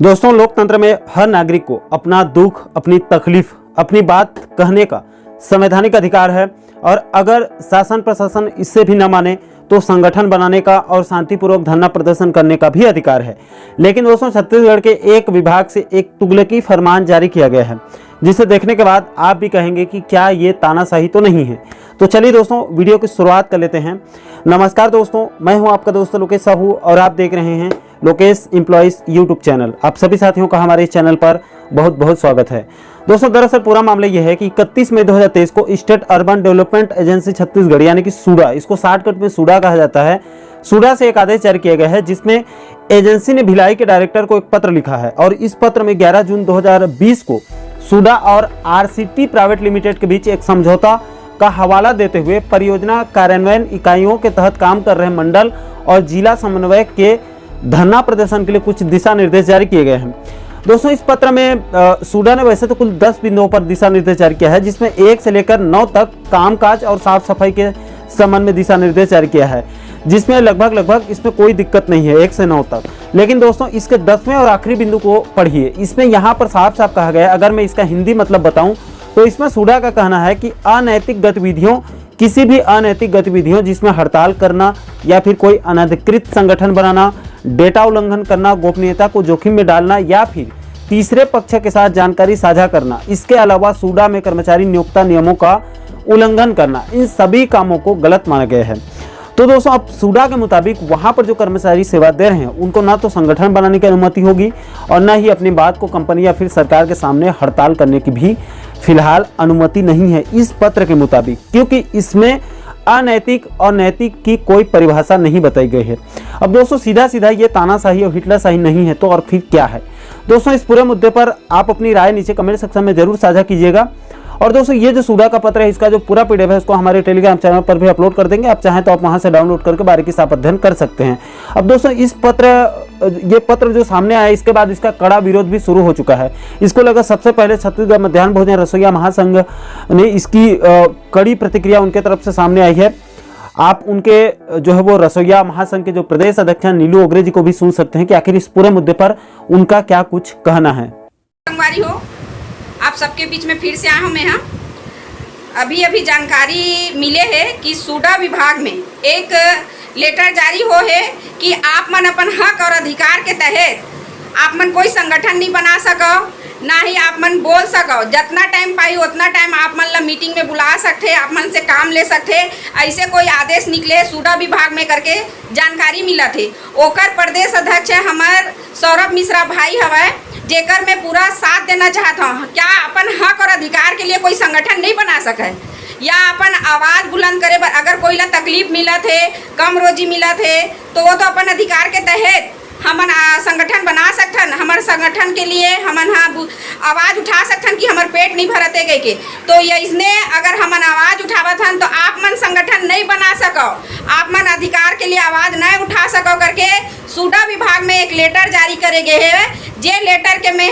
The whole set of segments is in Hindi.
दोस्तों, लोकतंत्र में हर नागरिक को अपना दुख, अपनी तकलीफ, अपनी बात कहने का संवैधानिक अधिकार है और अगर शासन प्रशासन इससे भी न माने तो संगठन बनाने का और शांतिपूर्वक धरना प्रदर्शन करने का भी अधिकार है। लेकिन दोस्तों, छत्तीसगढ़ के एक विभाग से एक तुगलकी फरमान जारी किया गया है, जिसे देखने के बाद आप भी कहेंगे कि क्या ये तानाशाही तो नहीं है। तो चलिए दोस्तों, वीडियो की शुरुआत कर लेते हैं। नमस्कार दोस्तों, मैं हूं आपका दोस्त लोकेश साहू और आप देख रहे हैं लोकेश एम्प्लॉइज यूट्यूब चैनल। आप सभी साथियों का हमारे इस चैनल पर बहुत बहुत स्वागत है। दोस्तों, दरअसल पूरा मामला यह है कि 31 मई 2023 को state urban development agency Chhattisgarh यानी कि सूडा, इसको शॉर्टकट में सूडा कहा जाता है, सूडा से एक आदेश जारी किया गया है जिसमें एजेंसी ने भिलाई के डायरेक्टर को एक पत्र लिखा है और इस पत्र में 11 जून 2020 को सूडा और आरसीटी प्राइवेट लिमिटेड के बीच एक समझौता का हवाला देते हुए परियोजना कार्यान्वयन इकाइयों के तहत काम कर रहे मंडल और जिला समन्वयक के धरना प्रदर्शन के लिए कुछ दिशा निर्देश जारी किए गए हैं। दोस्तों, इस पत्र में सूडा ने वैसे तो कुल 10 बिंदुओं पर दिशा निर्देश जारी किया है, जिसमें 1 से लेकर 9 तक कामकाज और साफ सफाई के संबंध में दिशा निर्देश जारी किया है, जिसमें लगभग इसमें कोई दिक्कत नहीं है 1 से 9 तक। लेकिन दोस्तों, इसके 10वें और आखिरी बिंदु को पढ़िए। इसमें यहाँ पर साफ साफ कहा गया है, अगर मैं इसका हिंदी मतलब बताऊं तो इसमें सूडा का कहना है कि अनैतिक गतिविधियों, किसी भी अनैतिक गतिविधियों जिसमें हड़ताल करना या फिर कोई अनधिकृत संगठन बनाना, डेटा उल्लंघन करना, गोपनीयता को जोखिम में डालना या फिर तीसरे पक्ष के साथ जानकारी साझा करना, इसके अलावा सूडा में कर्मचारी नियोक्ता नियमों का उल्लंघन करना, इन सभी कामों को गलत माना गया है। तो दोस्तों, अब सूडा के मुताबिक वहां पर जो कर्मचारी सेवा दे रहे हैं उनको ना तो संगठन बनाने की अनुमति होगी और न ही अपनी बात को कंपनी या फिर सरकार के सामने हड़ताल करने की भी फिलहाल अनुमति नहीं है इस पत्र के मुताबिक, क्योंकि इसमें अनैतिक और नैतिक की कोई परिभाषा नहीं बताई गई है। अब दोस्तों, सीधा सीधा ये तानाशाही और हिटलरशाही नहीं है तो और फिर क्या है। दोस्तों, इस पूरे मुद्दे पर आप अपनी राय नीचे कमेंट सेक्शन में जरूर साझा कीजिएगा। और दोस्तों, ये जो सूडा का पत्र है, इसका जो पूरा पीडीएफ है उसको हमारे टेलीग्राम चैनल पर भी अपलोड कर देंगे। आप चाहें तो आप वहां से डाउनलोड करके बारीकी से अध्ययन कर सकते हैं। अब दोस्तों, ये पत्र जो सामने आया, इसके बाद इसका कड़ा विरोध भी शुरू हो चुका है। इसको लगा सबसे पहले छत्तीसगढ़ मध्याह्न भोजन रसोइया महासंघ ने इसकी कड़ी प्रतिक्रिया उनके तरफ से सामने आई है। आप उनके जो है वो रसोइया महासंघ के जो प्रदेश अध्यक्ष हैं नीलू ओगरे जी को भी सुन सकते हैं कि आखिर इस पूरे मुद्दे पर उनका क्या कुछ कहना है। हो आप सबके बीच में फिर से आया हूँ मैं। अभी जानकारी मिले है कि सूडा विभाग में एक लेटर जारी हो है कि आप मन अपन हक और अधिकार के तहत आप मन कोई संगठन नहीं बना सको, ना ही आप मन बोल सको। जितना टाइम पाई उतना टाइम आप मन ला मीटिंग में बुला सकते, आप मन से काम ले सकते। ऐसे कोई आदेश निकले सूडा विभाग में करके जानकारी मिला थे। ओकर प्रदेश अध्यक्ष हमार सौरभ मिश्रा भाई हवा, जेकर मैं पूरा साथ देना चाहता हूँ। क्या अपन हक और अधिकार के लिए कोई संगठन नहीं बना सके या अपन आवाज़ बुलंद करे पर अगर कोई ला तकलीफ मिला थे, कम रोजी मिला थे, तो वो तो अपन अधिकार के तहत हमन संगठन बना सकथन। हमारे संगठन के लिए हमन आवाज़ उठा सकथन कि हमारे पेट नहीं भरते गए के। तो ये इसने अगर हमन आवाज़ उठावत हन तो आप मन संगठन नहीं बना सको, आप मन अधिकार के लिए आवाज़ नहीं उठा सको करके सूडा विभाग में एक लेटर जारी करे गए है। जे लेटर के मैं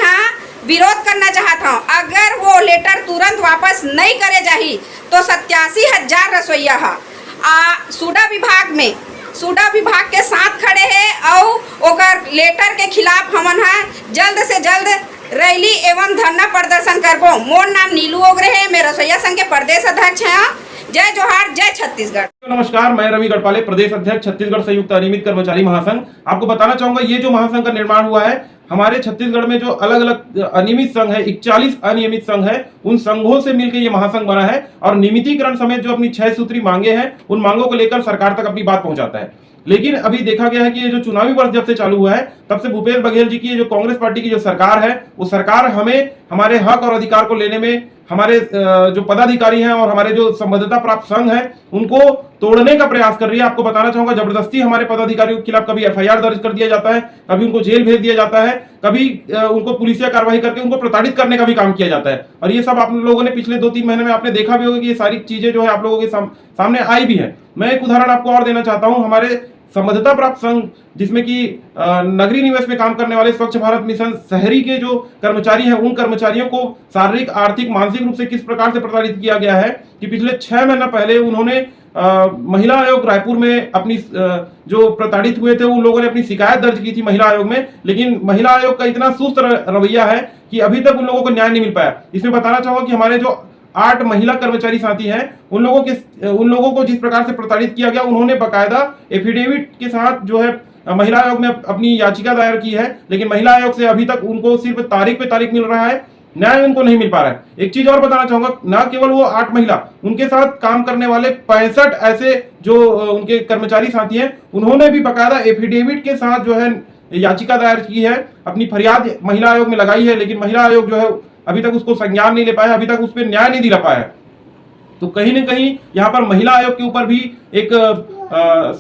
विरोध करना चाहता हूँ। अगर वो लेटर तुरंत वापस नहीं करे जाही तो 87,000 रसोइया सूडा विभाग के साथ खड़े हैं और ओकर लेटर के खिलाफ हमन जल्द से जल्द रैली एवं धरना प्रदर्शन करबो। मोर नाम नीलू ओगरे है, मैं रसोइया संघ के प्रदेश अध्यक्ष हैं। जय जोहार, जय छत्तीसगढ़। नमस्कार, मैं रवि गढ़पाले, प्रदेश अध्यक्ष छत्तीसगढ़ संयुक्त अनियमित कर्मचारी महासंघ। आपको बताना चाहूंगा, ये जो महासंघ का निर्माण हुआ है, हमारे छत्तीसगढ़ में जो अलग अलग अनियमित संघ है, 41 अनियमित संघ है, उन संघों से मिलकर ये महासंघ बना है और नियमितीकरण समेत जो अपनी 6 सूत्री मांगे हैं, उन मांगों को लेकर सरकार तक अपनी बात पहुंचाता है। लेकिन अभी देखा गया है कि ये जो चुनावी वर्ष जब से चालू हुआ है, तब से भूपेश बघेल जी की जो कांग्रेस पार्टी की जो सरकार है, वो सरकार हमें हमारे हक और अधिकार को लेने में हमारे जो पदाधिकारी हैं और हमारे जो संबद्धता प्राप्त संघ है उनको तोड़ने का प्रयास कर रही है। आपको बताना चाहूंगा, जबरदस्ती हमारे पदाधिकारियों के खिलाफ कभी एफआईआर दर्ज कर दिया जाता है, कभी उनको जेल भेज दिया जाता है, कभी उनको पुलिसिया कार्रवाई करके उनको प्रताड़ित करने का भी काम किया जाता है। और ये सब आप लोगों ने पिछले 2-3 महीने में आपने देखा भी होगा कि ये सारी चीजें जो है आप लोगों के सामने आई भी है। मैं एक उदाहरण आपको और देना चाहता हूँ। हमारे संबद्धता प्राप्त संघ, जिसमें कि नगरीय निवेश में काम करने वाले स्वच्छ भारत मिशन शहरी के जो कर्मचारी हैं, उन कर्मचारियों को शारीरिक, आर्थिक, मानसिक रूप से किस प्रकार से प्रताड़ित किया गया है कि पिछले 6 महीना पहले उन्होंने महिला आयोग रायपुर में अपनी जो प्रताड़ित हुए थे उन लोगों ने अपनी शिकायत दर्ज की थी महिला आयोग में, लेकिन महिला आयोग का इतना सुस्त रवैया है कि अभी तक उन लोगों को न्याय नहीं मिल पाया। इसमें बताना चाहूंगा कि हमारे जो 8 महिला कर्मचारी साथी हैं उन लोगों को जिस प्रकार से प्रताड़ित किया गया, उन्होंने बकायदा एफिडेविट के साथ जो है महिला आयोग में अपनी याचिका दायर की है, लेकिन महिला आयोग से अभी तक उनको सिर्फ तारीख पे तारीख मिल रहा है, न्याय उनको नहीं मिल पा रहा है। एक चीज और बताना चाहूंगा, ना केवल वो 8 महिला, उनके साथ काम करने वाले 65 ऐसे जो उनके कर्मचारी साथी हैं, उन्होंने भी बकायदा एफिडेविट के साथ जो है याचिका दायर की है, अपनी फरियाद महिला आयोग में लगाई है, लेकिन महिला आयोग जो है अभी तक उसको संज्ञान नहीं ले पाया, अभी तक उस पर न्याय नहीं दिला पाया। तो कहीं ना कहीं यहाँ पर महिला आयोग के ऊपर भी एक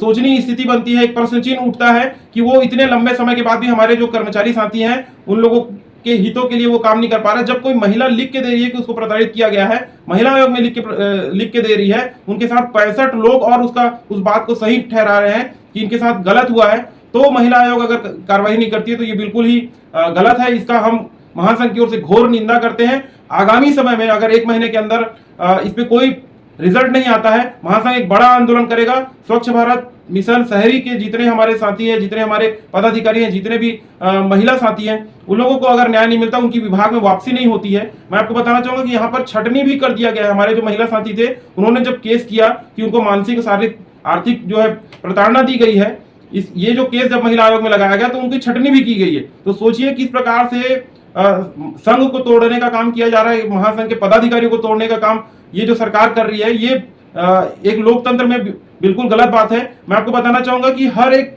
सोचनीय स्थिति बनती है, एक प्रश्न चिन्ह उठता है कि वो इतने लंबे समय के बाद भी हमारे जो कर्मचारी साथी हैं उन लोगों के हितों के लिए वो काम नहीं कर पा रहे। जब कोई महिला लिख के दे रही है कि उसको प्रताड़ित किया गया है, महिला आयोग में लिख के दे रही है, उनके साथ 65 लोग और उस बात को सही ठहरा रहे हैं कि इनके साथ गलत हुआ है, तो महिला आयोग अगर कार्रवाई नहीं करती है तो ये बिल्कुल ही गलत है। इसका हम महासंघ की ओर से घोर निंदा करते हैं। आगामी समय में अगर 1 महीने के अंदर इस पे कोई रिजल्ट नहीं आता है, महासंघ एक बड़ा आंदोलन करेगा। स्वच्छ भारत मिशन शहरी के जितने हमारे साथी हैं, जितने हमारे पदाधिकारी हैं, जितने भी महिला साथी हैं, उन लोगों को अगर न्याय नहीं मिलता, उनकी विभाग में वापसी नहीं होती है। मैं आपको बताना चाहूंगा कि यहाँ पर छटनी भी कर दिया गया है। हमारे जो महिला साथी थे उन्होंने जब केस किया कि उनको मानसिक शारीरिक आर्थिक जो है प्रताड़ना दी गई है, ये जो केस जब महिला आयोग में लगाया गया तो उनकी छटनी भी की गई है। तो सोचिए किस प्रकार से संघ को तोड़ने का काम किया जा रहा है, महासंघ के पदाधिकारियों को तोड़ने का काम ये जो सरकार कर रही है, ये एक लोकतंत्र में बिल्कुल गलत बात है। मैं आपको बताना चाहूंगा कि हर एक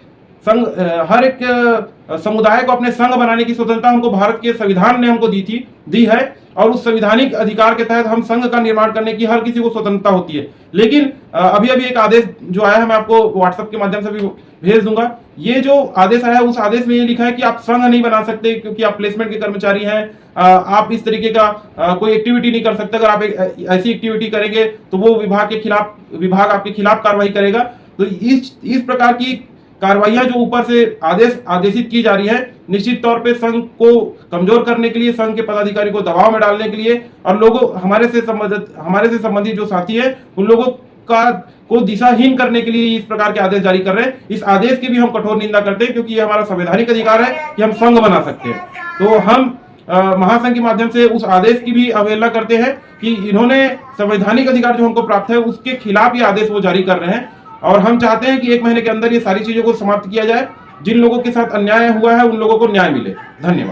समुदाय को अपने संघ बनाने की स्वतंत्रता हमको भारत के संविधान ने हमको दी है, और उस संवैधानिक अधिकार के तहत हम संघ का निर्माण करने की हर किसी को स्वतंत्रता होती है। लेकिन अभी एक आदेश जो आया है, मैं आपको व्हाट्सएप के माध्यम से भी भेज दूंगा। ये जो आदेश आया है उस आदेश में ये लिखा है कि आप संघ नहीं बना सकते क्योंकि आप प्लेसमेंट के कर्मचारी हैं, आप इस तरीके का कोई एक्टिविटी नहीं कर सकते। अगर आप ऐसी एक्टिविटी करेंगे तो वो विभाग आपके खिलाफ कार्रवाई करेगा। तो इस प्रकार की कार्रवाइयां जो ऊपर से आदेशित की जा रही है, निश्चित तौर पे संघ को कमजोर करने के लिए, संघ के पदाधिकारी को दबाव में डालने के लिए, और लोगों हमारे से संबंधित जो साथी है उन लोगों को दिशाहीन करने के लिए इस प्रकार के आदेश जारी कर रहे हैं। इस आदेश की भी हम कठोर निंदा करते हैं क्योंकि ये हमारा संवैधानिक अधिकार है कि हम संघ बना सकते हैं। तो हम महासंघ के माध्यम से उस आदेश की भी अवहेलना करते हैं कि इन्होंने संवैधानिक अधिकार जो हमको प्राप्त है उसके खिलाफ ये आदेश वो जारी कर रहे हैं, और हम चाहते हैं कि 1 महीने के अंदर ये सारी चीजों को समाप्त किया जाए। जिन लोगों के साथ अन्याय हुआ है उन लोगों को न्याय मिले। धन्यवाद।